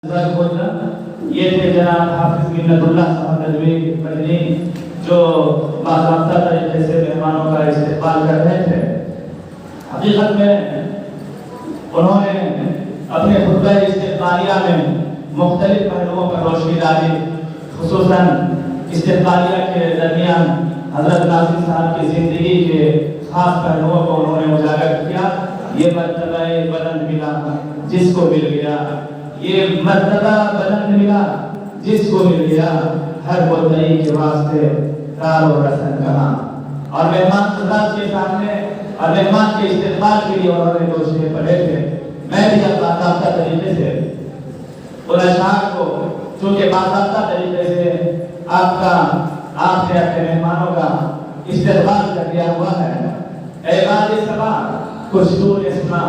یہ تھے جناب حافظ منت اللہ صاحب ندوی مدنی جو باضابطہ طریقے سے مہمانوں کا استقبال کر رہے تھے۔ حقیقت میں انہوں نے اپنے خطبہ استقبالیہ میں مختلف پہلوؤں پر روشنی ڈالی، خصوصاً استقبالیہ کے درمیان حضرت ناظم صاحب کی زندگی کے خاص پہلوؤں کو انہوں نے اجاگر کیا۔ یہ مرتبہ بلند ملا جس کو مل گیا، یہ مرتبہ بلند ملا جس کو مل گیا، ہر مدعی کے واسطے کار و رسن کہاں۔ اور مہمان خدمت کے سامنے اور مہمان کے استقبال کے لیے انہوں نے دو شعر پڑھے تھے۔ میں بھی اب باضابطہ طریقے سے ان اشعار کو چونکہ باضابطہ طریقے سے آپ نے اپنے مہمانوں کا استقبال کر دیا ہوا ہے۔ اے باد صبا کچھ تو نے سنا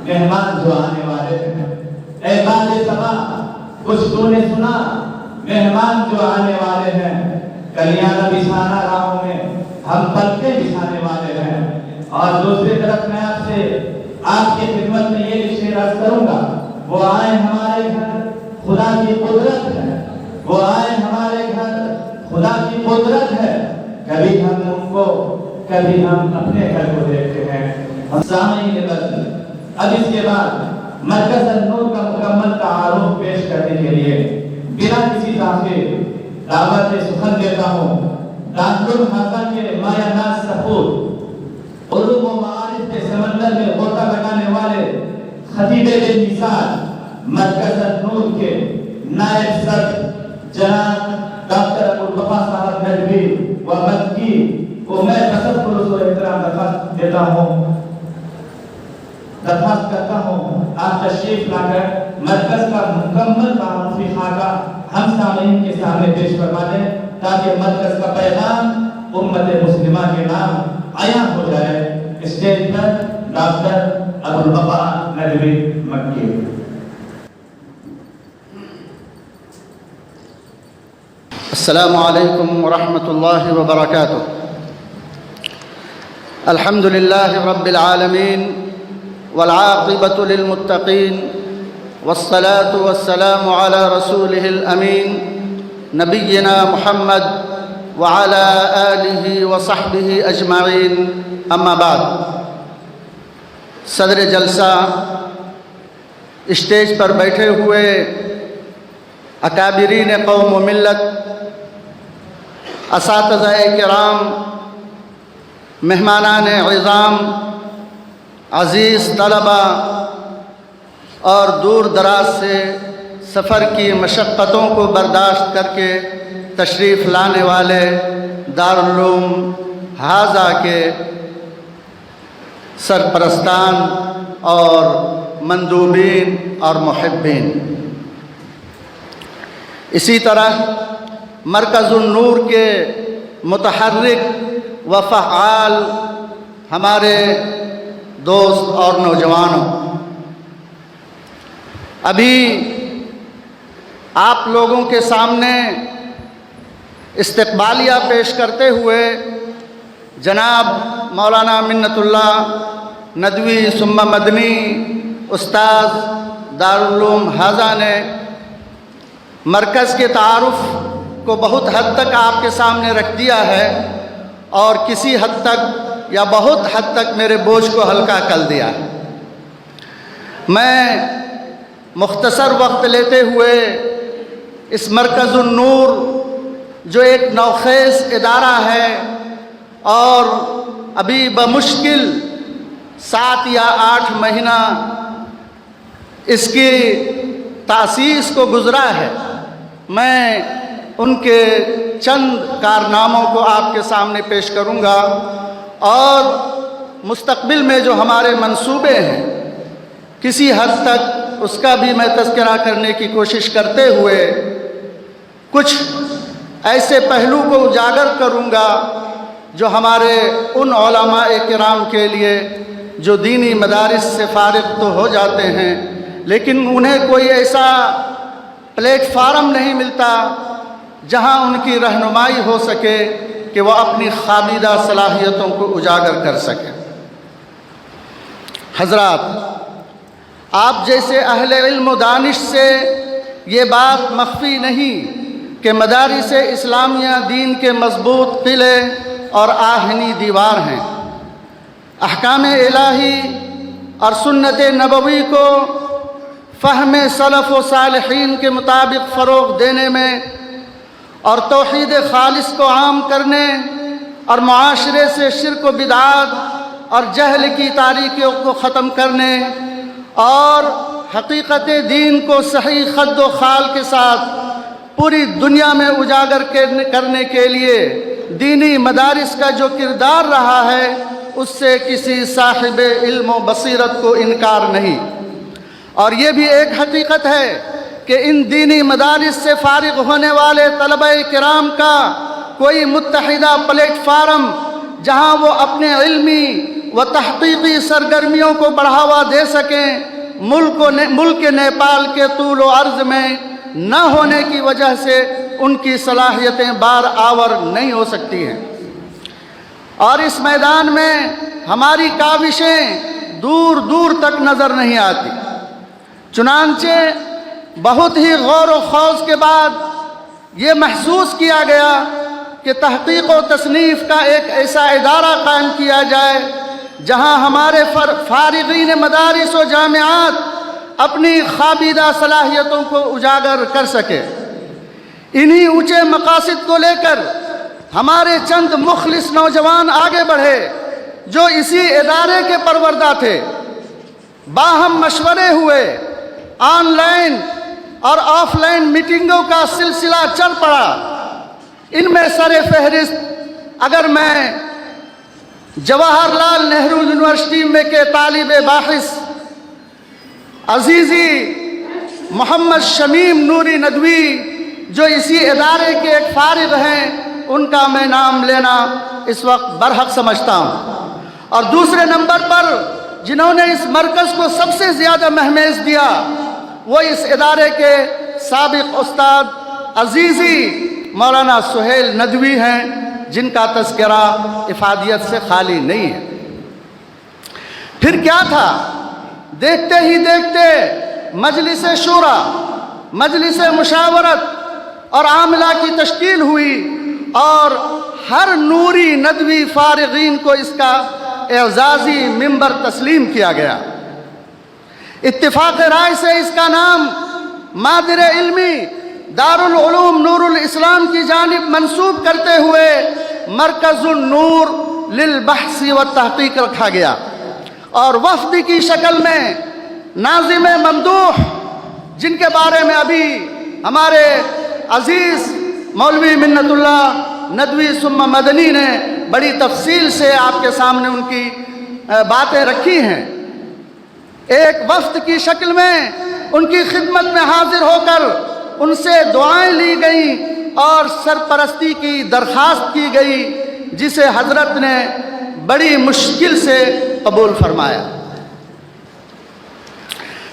مہمان جو آنے والے ہیں، اے باد صبا کچھ تو نے سنا مہمان جو آنے والے ہیں، کلیاں نہ بچھانا راہوں میں ہم پلکیں بچھانے والے ہیں۔ اور دوسری طرف میں آپ کی خدمت میں یہ شعر عرض کروں گا، وہ آئے ہمارے گھر خدا کی قدرت ہے، وہ آئے ہمارے گھر خدا کی قدرت ہے، کبھی ہم ان کو کبھی ہم اپنے گھر کو دیکھتے ہیں۔ ہم سامعین بس اب اس کے بعد مرکز النور کا مکمل تعارف پیش کرنے کے لیے بنا کسی تاخیر دعوت سخن دیتا ہوں دارالحاضہ کے مایہ ناز سپور، علوم و معارف کے سمندر میں غوطہ لگانے والے خطیب بے مثال مرکز النور کے نائب صدر جناب ڈاکٹر ابوالوفا صاحب ندوی و مکی کو میں تصور و احترام درخواست کرتا ہوں آپ تشریف لا کر مرکز کا مکمل تعارفی خاکہ ہم سامعین کے سامنے پیش فرما دیں تاکہ مرکز کا پیغام امت مسلمہ کے نام عیاں ہو جائے۔ اسٹیج پر ڈاکٹر ابوالوفا ندوی مکی۔ السلام علیکم ورحمۃ اللہ وبرکاتہ۔ الحمد للہ رب العالمین والعاقبۃ للمتقین والصلاة والسلام علی رسولہ الامین نبینا محمد وعلی آلہ وصحبہ اجمعین، اما بعد۔ صدر جلسہ، اسٹیج پر بیٹھے ہوئے اکابرین قوم و ملت، اساتذہ کرام، مہمانان عظام، عزیز طلبہ اور دور دراز سے سفر کی مشقتوں کو برداشت کر کے تشریف لانے والے دارالعلوم حاضہ کے سرپرستان اور مندوبین اور محبین، اسی طرح مرکز النور کے متحرک و فعال ہمارے دوست اور نوجوانوں، ابھی آپ لوگوں کے سامنے استقبالیہ پیش کرتے ہوئے جناب مولانا منت اللہ ندوی ثم مدنی استاذ دارالعلوم حاضہ نے مرکز کے تعارف کو بہت حد تک آپ کے سامنے رکھ دیا ہے اور کسی حد تک یا بہت حد تک میرے بوجھ کو ہلکا کر دیا۔ میں مختصر وقت لیتے ہوئے اس مرکز النور جو ایک نوخیز ادارہ ہے اور ابھی بمشکل 7 یا 8 مہینہ اس کی تاسیس کو گزرا ہے، میں ان کے چند کارناموں کو آپ کے سامنے پیش کروں گا اور مستقبل میں جو ہمارے منصوبے ہیں کسی حد تک اس کا بھی میں تذکرہ کرنے کی کوشش کرتے ہوئے کچھ ایسے پہلو کو اجاگر کروں گا جو ہمارے ان علماء کرام کے لیے جو دینی مدارس سے فارغ تو ہو جاتے ہیں لیکن انہیں کوئی ایسا پلیٹ فارم نہیں ملتا جہاں ان کی رہنمائی ہو سکے کہ وہ اپنی خابیدہ صلاحیتوں کو اجاگر کر سکیں۔ حضرات، آپ جیسے اہل علم و دانش سے یہ بات مخفی نہیں کہ مدارس اسلامیہ دین کے مضبوط قلعے اور آہنی دیوار ہیں۔ احکام الہی اور سنت نبوی کو فہم سلف و صالحین کے مطابق فروغ دینے میں اور توحید خالص کو عام کرنے اور معاشرے سے شرک و بدعات اور جہل کی تاریکیوں کو ختم کرنے اور حقیقت دین کو صحیح خد و خال کے ساتھ پوری دنیا میں اجاگر کرنے کے لیے دینی مدارس کا جو کردار رہا ہے اس سے کسی صاحب علم و بصیرت کو انکار نہیں۔ اور یہ بھی ایک حقیقت ہے کہ ان دینی مدارس سے فارغ ہونے والے طلبہ کرام کا کوئی متحدہ پلیٹ فارم جہاں وہ اپنے علمی و تحقیقی سرگرمیوں کو بڑھاوا دے سکیں ملک نیپال کے طول و عرض میں نہ ہونے کی وجہ سے ان کی صلاحیتیں بار آور نہیں ہو سکتی ہیں، اور اس میدان میں ہماری کاوشیں دور دور تک نظر نہیں آتی۔ چنانچہ بہت ہی غور و خوض کے بعد یہ محسوس کیا گیا کہ تحقیق و تصنیف کا ایک ایسا ادارہ قائم کیا جائے جہاں ہمارے فارغین مدارس و جامعات اپنی خوابیدہ صلاحیتوں کو اجاگر کر سکے۔ انہی اونچے مقاصد کو لے کر ہمارے چند مخلص نوجوان آگے بڑھے جو اسی ادارے کے پروردہ تھے۔ باہم مشورے ہوئے، آن لائن اور آف لائن میٹنگوں کا سلسلہ چل پڑا۔ ان میں سر فہرست اگر میں جواہر لال نہرو یونیورسٹی میں کے طالب باحث عزیزی محمد شمیم نوری ندوی جو اسی ادارے کے ایک فارغ ہیں ان کا میں نام لینا اس وقت برحق سمجھتا ہوں، اور دوسرے نمبر پر جنہوں نے اس مرکز کو سب سے زیادہ مہمیز دیا وہ اس ادارے کے سابق استاد عزیزی مولانا سہیل ندوی ہیں، جن کا تذکرہ افادیت سے خالی نہیں ہے۔ پھر کیا تھا؟ دیکھتے ہی دیکھتے مجلس شورا، مجلس مشاورت اور عاملہ کی تشکیل ہوئی اور ہر نوری ندوی فارغین کو اس کا اعزازی ممبر تسلیم کیا گیا۔ اتفاق رائے سے اس کا نام مادر علمی دارالعلوم نور الاسلام کی جانب منسوب کرتے ہوئے مرکز النور للبحث والتحقیق رکھا گیا، اور وفد کی شکل میں ناظم ممدوح، جن کے بارے میں ابھی ہمارے عزیز مولوی منت اللہ ندوی ثم مدنی نے بڑی تفصیل سے آپ کے سامنے ان کی باتیں رکھی ہیں، ایک وفد کی شکل میں ان کی خدمت میں حاضر ہو کر ان سے دعائیں لی گئیں اور سرپرستی کی درخواست کی گئی، جسے حضرت نے بڑی مشکل سے قبول فرمایا۔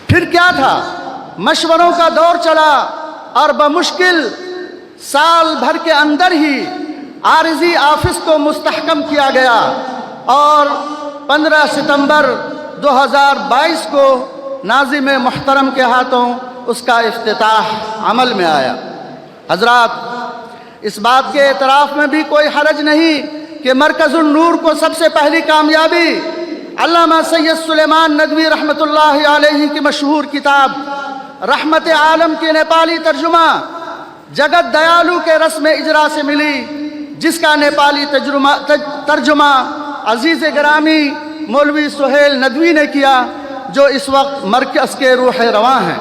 پھر کیا تھا؟ مشوروں کا دور چلا اور بمشکل سال بھر کے اندر ہی عارضی آفس کو مستحکم کیا گیا، اور 15 ستمبر 2022 کو ناظم محترم کے ہاتھوں اس کا افتتاح عمل میں آیا۔ حضرات، اس بات کے اعتراف میں بھی کوئی حرج نہیں کہ مرکز النور کو سب سے پہلی کامیابی علامہ سید سلیمان ندوی رحمۃ اللہ علیہ کی مشہور کتاب رحمت عالم کے نیپالی ترجمہ جگت دیالو کے رسم اجرا سے ملی، جس کا نیپالی ترجمہ عزیز گرامی مولوی سہیل ندوی نے کیا، جو اس وقت مرکز کے روح رواں ہیں۔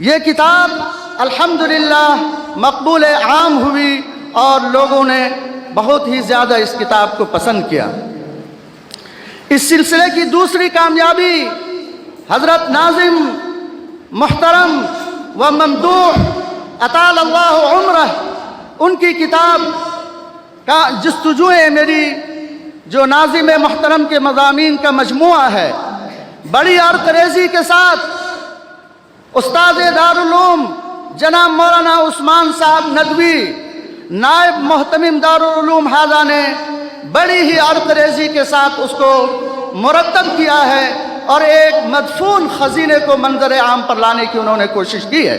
یہ کتاب الحمدللہ مقبول عام ہوئی اور لوگوں نے بہت ہی زیادہ اس کتاب کو پسند کیا۔ اس سلسلے کی دوسری کامیابی حضرت ناظم محترم و ممدوح اطال اللہ عمرہ ان کی کتاب کا جستجوئے میری، جو ناظم محترم کے مضامین کا مجموعہ ہے، بڑی عرقریزی کے ساتھ استاد دارالعلوم جناب مولانا عثمان صاحب ندوی نائب محتمم دارالعلوم ہذا نے بڑی ہی عرقریزی کے ساتھ اس کو مرتب کیا ہے، اور ایک مدفون خزینے کو منظر عام پر لانے کی انہوں نے کوشش کی ہے۔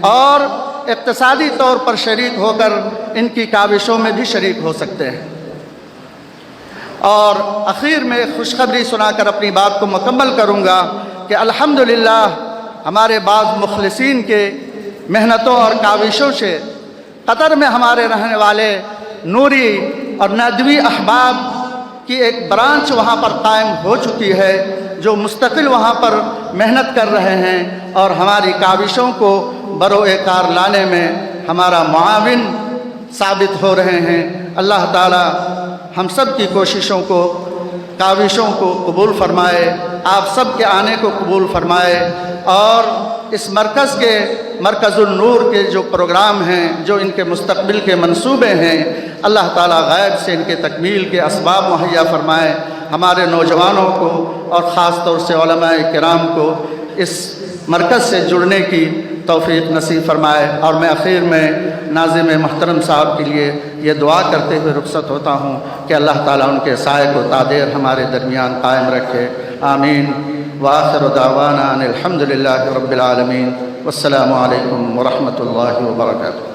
اور اقتصادی طور پر شریک ہو کر ان کی کاوشوں میں بھی شریک ہو سکتے ہیں۔ اور آخر میں خوشخبری سنا کر اپنی بات کو مکمل کروں گا کہ الحمدللہ ہمارے بعض مخلصین کے محنتوں اور کاوشوں سے قطر میں ہمارے رہنے والے نوری اور ندوی احباب کی ایک برانچ وہاں پر قائم ہو چکی ہے، جو مستقل وہاں پر محنت کر رہے ہیں اور ہماری کاوشوں کو بروئے کار لانے میں ہمارا معاون ثابت ہو رہے ہیں۔ اللہ تعالی ہم سب کی کوششوں کو، کاوشوں کو قبول فرمائے، آپ سب کے آنے کو قبول فرمائے، اور اس مرکز النور کے جو پروگرام ہیں، جو ان کے مستقبل کے منصوبے ہیں، اللہ تعالیٰ غیب سے ان کے تکمیل کے اسباب مہیا فرمائے۔ ہمارے نوجوانوں کو اور خاص طور سے علماء کرام کو اس مرکز سے جڑنے کی توفیق نصیب فرمائے۔ اور میں آخر میں ناظم محترم صاحب کے لیے یہ دعا کرتے ہوئے رخصت ہوتا ہوں کہ اللہ تعالیٰ ان کے سائے کو تادیر ہمارے درمیان قائم رکھے، آمین۔ وآخر دعوانا ان الحمد للہ رب العالمین، والسلام علیکم ورحمۃ اللہ وبرکاتہ۔